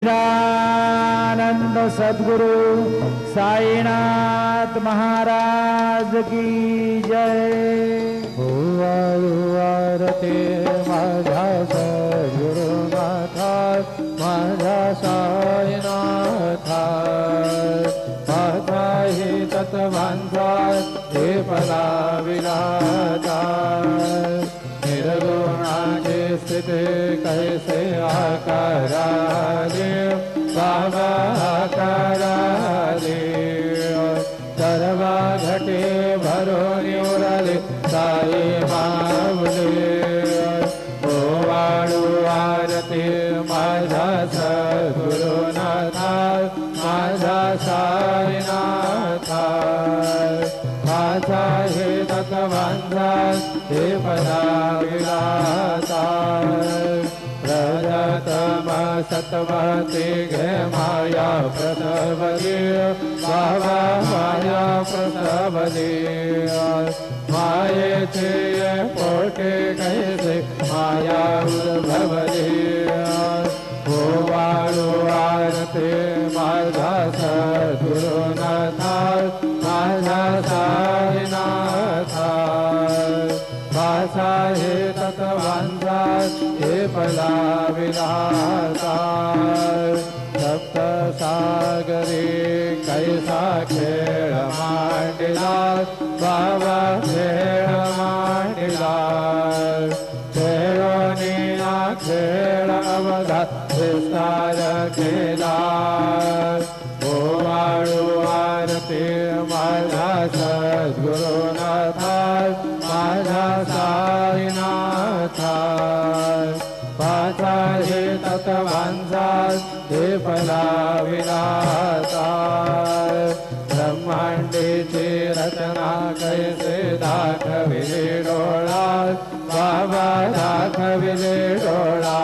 निष्ठानंद सद्गुरु साईनाथ महाराज की जय। आरती माझा सद्गुरुनाथा माझा साईनाथा माझा हे तत्वांचा हे पदा विराजा निर्गुणाची स्थिती कैसे आकाराले बाबा आकाराले सर्व घटे भरून उरले साई माऊली ओवाळू आरती माझा सद्गुरुनाथा माझा साईनाथा माझा हे तत्वांचा हे पदा विलासा प्रथम सतमती घे माया प्रसवली बाबा माया प्रसवली मायेचे पोटे कैसे माया उद्भवली ओवाळू आरती माझा सद्गुरुनाथा माझा साईनाथा माझा हे तत्वांचा हे पदा विलासा सप्त सागरी कैसा खेळ मांडिला बाबा खेळ मांडिला खेळोनिया खेळ अवघा विस्तार केला ओवाळू आरती माझा सद्गुरुनाथा माझा साईनाथा माझा हे तत्वांचा हे पदा विलासा ब्रह्मांडीची रचना कैसे दाखविले डोळा बाबा दाखविले डोळा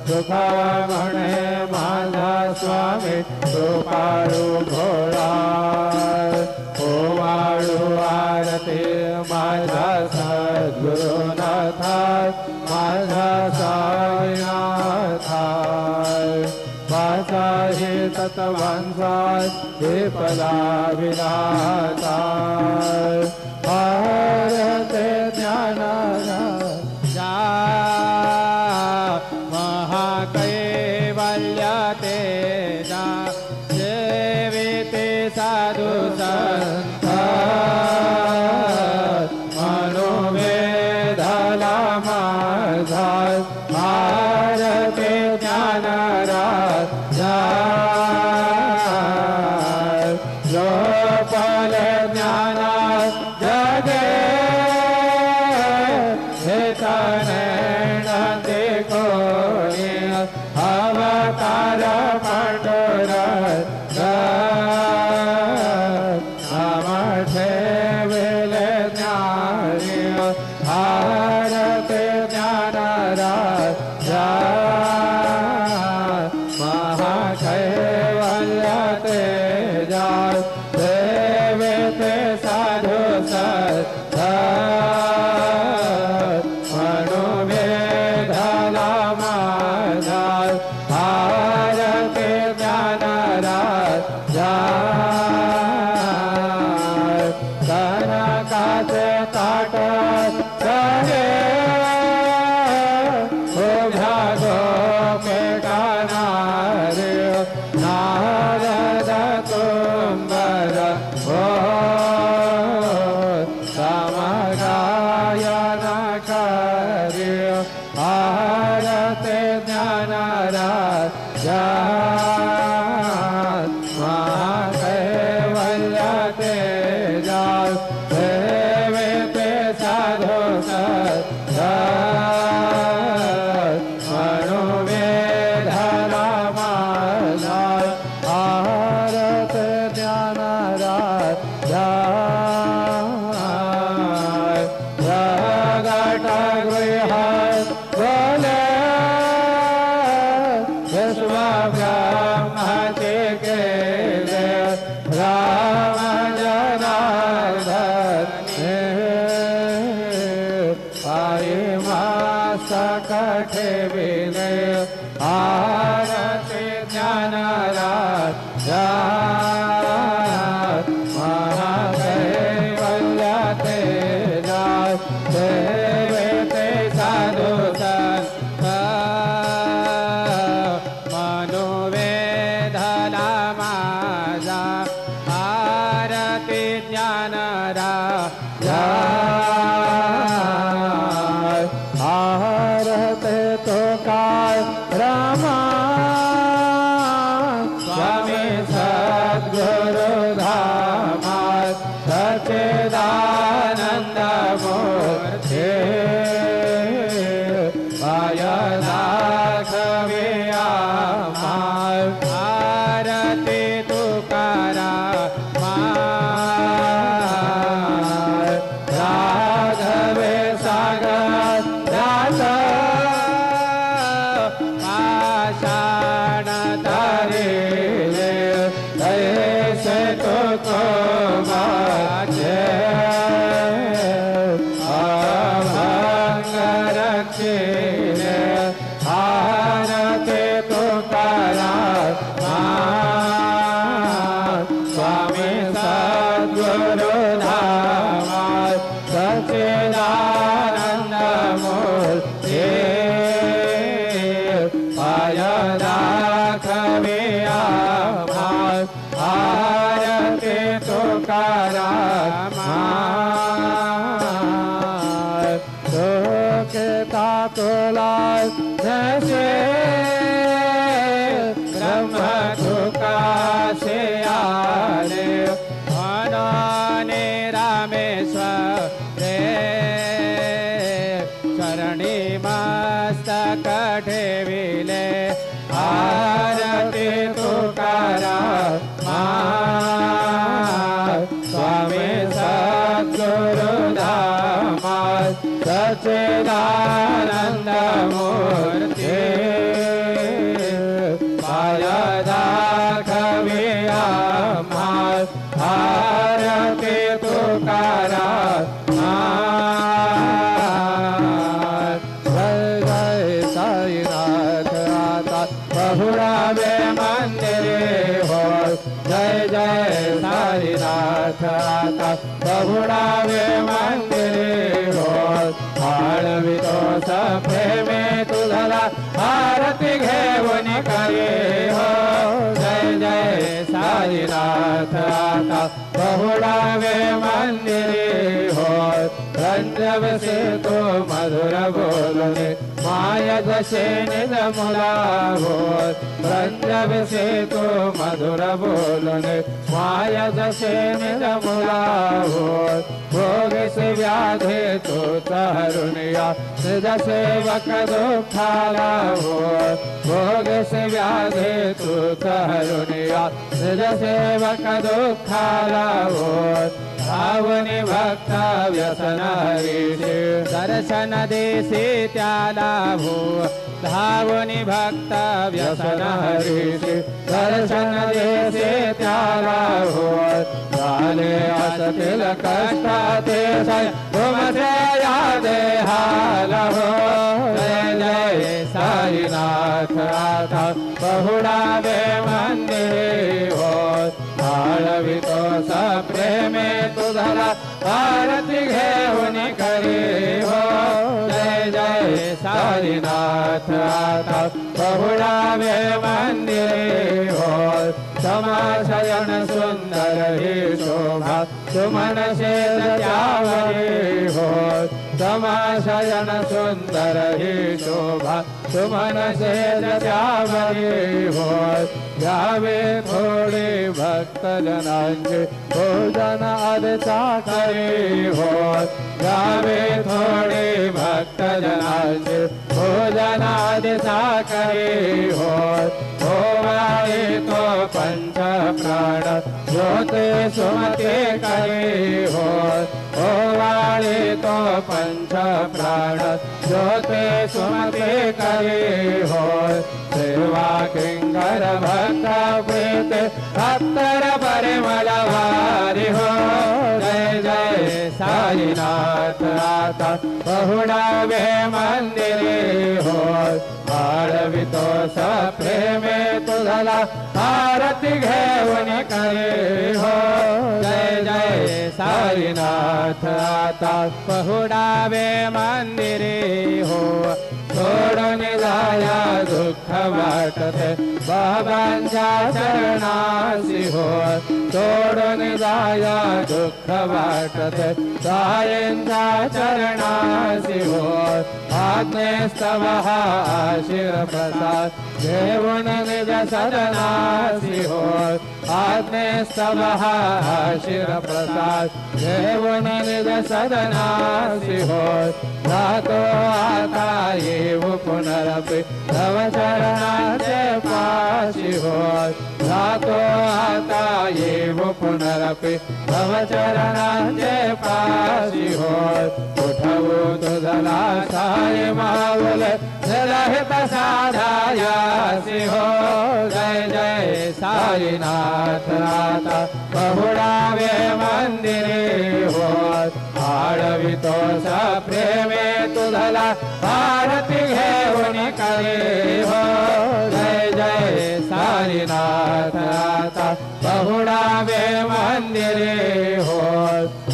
सुखा म्हणे माझा स्वामी कृपाळू भोळा ओवाळू आरती माझा सद्गुरुनाथा माझा साईनाथा माझा हे तत्वांचा हे पदा विलासा भारते ज्ञानराजा महाकैवल्य तेजा सेविते साधु संत मनोवेदला माझा भारते ज्ञानराजा लोपल ज्ञान जगे हे तने कोणी अवतार पंढर ठेविले ज्ञानी भारते ज्ञानराजा महाकैवल्य तेजा सेविते साधु संत मनोवेदला माझा भारते ज्ञानराजा कनकाचे ताट रहे उभ्या गोपेटानारे नारद तुंबर हो समगायन करि भारते ज्ञानराजा महाकैवल्य तेजा सेविते साधु संत मनोवेदला माझा भारते ज्ञानराजा प्रगट गृह बोले विश्वब्रह्मति केले राम जनार्दन आई मास कठे विनय आरत महाकैवल्याते जाय सेवेते साधु संत मनोवेधला माझा आरती ज्ञानरा आरते तो काय रमा स्वामी सद्गुरु धामा सच्चिदानंद मूर्ति पायना कविया आरती तुकारा राघवे सागर दास पाषाण तारिले ऐसे तो माचे अभंग रक्षिले आरती तुकारा स्वामी सद्गुरु धामा सच्चिदानंद मूर्ति पायदा कविया आरती तुकारा सुखता तुला जैसे ब्रह्म तुकासे आले मनने रामेश्वर चरणी मस्तक ठेविले आरती तुकारा स्वामी सद्गुरु धामा सच्चिदानंद मूर्ति पायदा कविया आरती तुकारा जय जय साईनाथ आता बहुरावे मंदिरे हो जय जय साईनाथ आता बहुरावे मंदिरे हो आळवितो सप्रेमे तुझला आरती घेऊन करे हो जय जय साईनाथ आता बहुरावे मंदिरे हो रंजव से तो मधुर बोलने माया जसे निज मुला हो रंजव से तो मधुर बोलने माया जसे निज मुला हो भोग से व्याधे तो तरुणिया निज सेवक दुखाला हो भोग से व्याधे तो तरुणिया निज सेवक दुखाला हो धावनी भक्त व्यसन हरीशे दर्शन देसी त्याला हो धावनी भक्त व्यसन हरीशे दर्शन देसी त्याला हो झाले असतील कष्ट ते तुमचे यादे हाल हो जय जय साईनाथ आता बहुडावे मंदिरे हो आळवितो सप्रेमे तुझला आरती घेऊन करे हो जय जय साईनाथ आता बहुडावे मंदिरे हो समाशयन सुंदर ही शोभा सुमन शेष त्यावरी हो समाशयन सुंदर ही शोभा सुमन शेष त्यावरी हो यावे थोडे भक्तजनांचे भोजन आदचा करे हो यावे थोडे भक्तजनांचे भोजन आदचा करे हो होवाळे तो पंच प्राण ज्योते सुमते करे हो होवाळे तो पंच प्राण ज्योते सुमते करे हो सेवा किंकर भक्त प्रीत भक्तर परिमल वारी हो जय जय साईनाथ आता बहुडावे मंदिरे हो वाढवितो प्रेमे तुझला आरती घेऊन करे हो जय जय साईनाथ आता पहुडावे मंदिरे हो सोडून जाया दुःख वाटते बाबांच्या चरणासी हो सोडून जाया दुःख वाटते साईंच्या चरणासी हो आज्ञेस्तव हा आशीर प्रसाद घेऊन निज सदनासी हो आज्ञेस्तव हा आशीर प्रसाद घेऊन निज सदनासी हो जातो आता येऊ पुनरपि तव चरणाचे पाशी हो जातो आता येऊ पुनरपि तव चरणाचे पाशी हो उठवू तुझला साई मावले रहित साधायासी हो जय जय साईनाथ आता पहुडावे मंदिरे हो आळवितो प्रेमे तुझला आरती घेऊन करे हो जय जय साईनाथ आता पहुडावे मंदिरे हो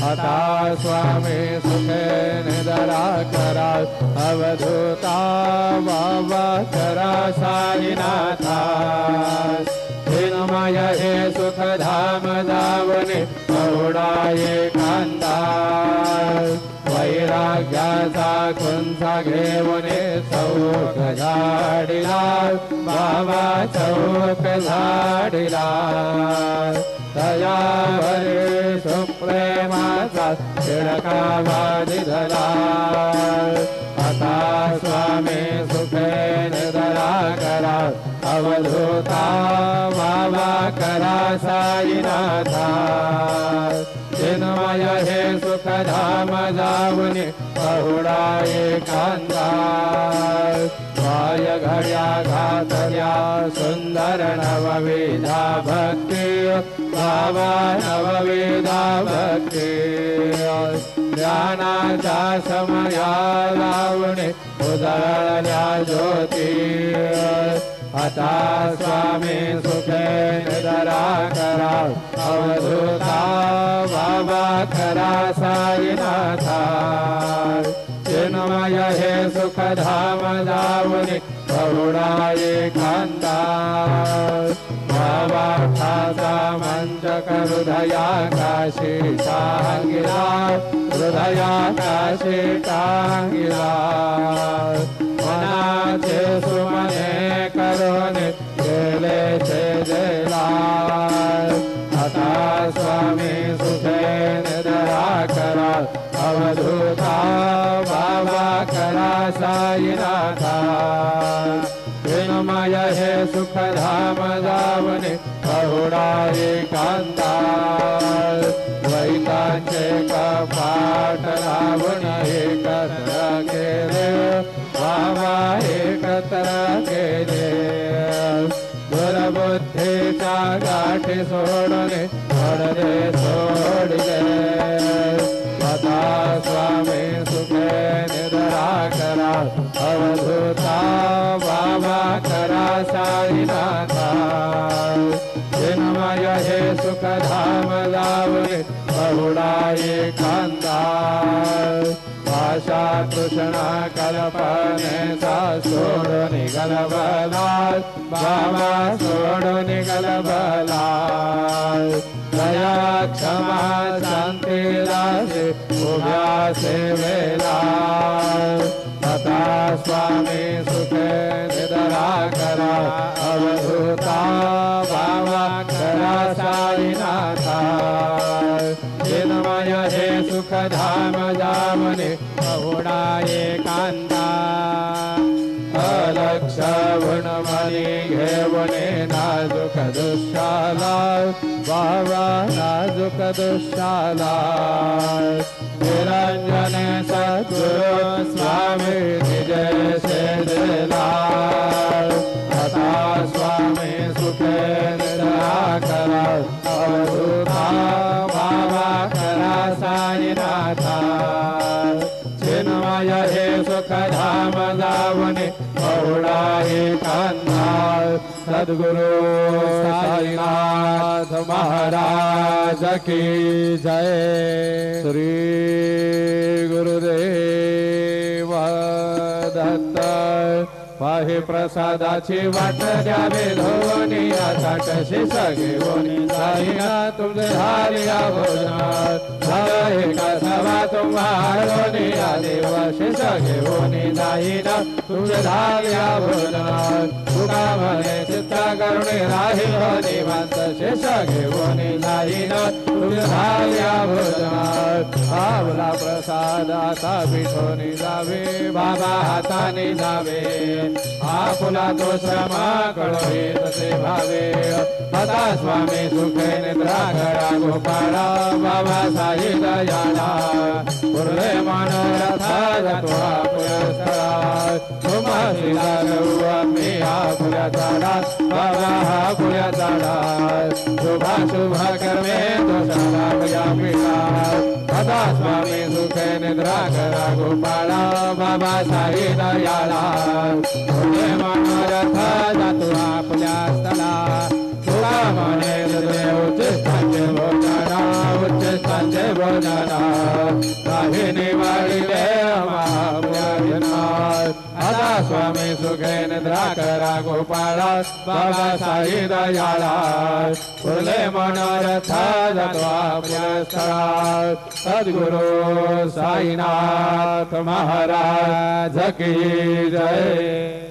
आता स्वामी सुखे निदरा करा अवधूता बाबा करा साईनाथा चिन्मय हे सुख धाम जावने पहुडाये कांदा वैराग्याचा कुंचा घेऊने चौक झाडिला बाबा चौक झाडिला दयावरे सुप्रेमाचा शिडका बाधिधला आता स्वामी सुखे निदरा करा अवधूता बाबा करा साईनाथा चिन्मय हे सुख धाम जावने पहुडाये कांदा वाय घड्या घातल्या सुंदर नवविधा भक्ती बाबा नवविधा भक्ती ज्ञानाच्या समया लावणे उजळल्या ज्योती आता स्वामी सुखे निदरा करा अवधूता बाबा करा साईनाथा चिन्मय हे सुख धाम जावने पहुडाये कांदा बाबा खासा मंचक हृदया काशी टांगिला हृदया काशी टांगिला मनाचे सुमने करून गेले जयला आता स्वामी सुखे निदरा करा अवधूता बाबा करा साईनाथा चिन्मय हे सुख धाम जावने पहुडाये कांदा द्वैतांचे कपाट लावून एकत्र केले बाबा एकत्र केले दुर्बुद्धीच्या गाठी सोडणे पडदे सोडले आता स्वामी सुखे निदरा करा अवधूता बाबा करा साईनाथा चिन्मय हे सुख धाम लावणे पहुडाये कांदा भाषा कृष्णा कल्पनेचा सोडून गलबला बाबा सोडून गलबला दया क्षमा शांतीला उभ्या सेवेला आता स्वामी सुखे निदरा करा अवधूता बाबा करा साईनाथा चिन्मय हे सुख धाम जावने पहुडाये कांदा अलक्ष गुणमणी घेवणे नाजुक दुःशाला बाबा नाजुक दुःशाला निरंजने सद्गुरु स्वामी निजय सेजला आता स्वामी सुखे निदरा करा अवधूता बाबा करा साईनाथा चिन्मय हे सुख धाम जावने पहुडाये सद्गुरु साईनाथ महाराज की जय. श्री गुरुदेव दत्त. पाहे प्रसादाची वाट द्यावे धोनी ताटशी सगेवणी साईनाथ तुझे हालिया भोजनात झाले कसावा तुम्हारोनी आदिवासी सगेवणी जाईना तुझे झालिया भोजनात तुका म्हणे चित्ता करुणी राहील निवांत शेष घेऊनी जाईना तुझे झालिया भोजनात. आवला प्रसाद आता पिठोनी जावे बाबा हाताने जावे आपुला तो श्रमा कळोही तसे भावे. आता स्वामी सुखे निद्रा करा गोपाळा बाबा साई दयाला पुरले मनोरथा जातो आपुल्या स्थळात तुम्हा शिला गऊ आम्ही आपुल्या झाडात बाबा आपुल्या झाडात शुभा शुभ कर्मे दोषाला या पीठात. आता स्वामी सुखे निद्रा करा गोपाळा बाबा साई दयाला पुरले मनोरथा जातो आपुल्या स्थळात तुला म्हणे उच्चिष्टांचे भोजना उच्चिष्टांचे भोजना काही निवाडिले महापुरात. आता स्वामी सुखे निद्रा करा गोपाळा बाबा साई दयाला पुरले मनोरथा जातो आपल्या स्थळात. सद्गुरु साईनाथ महाराज की जय.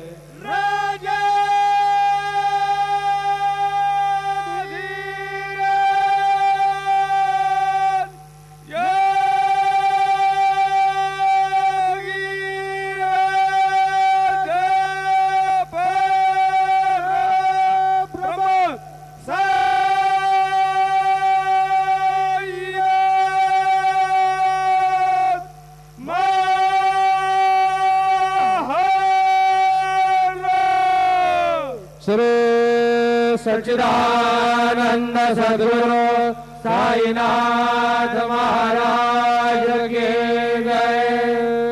श्री सच्चिदानंद सद्गुरु साईनाथ महाराज की जय.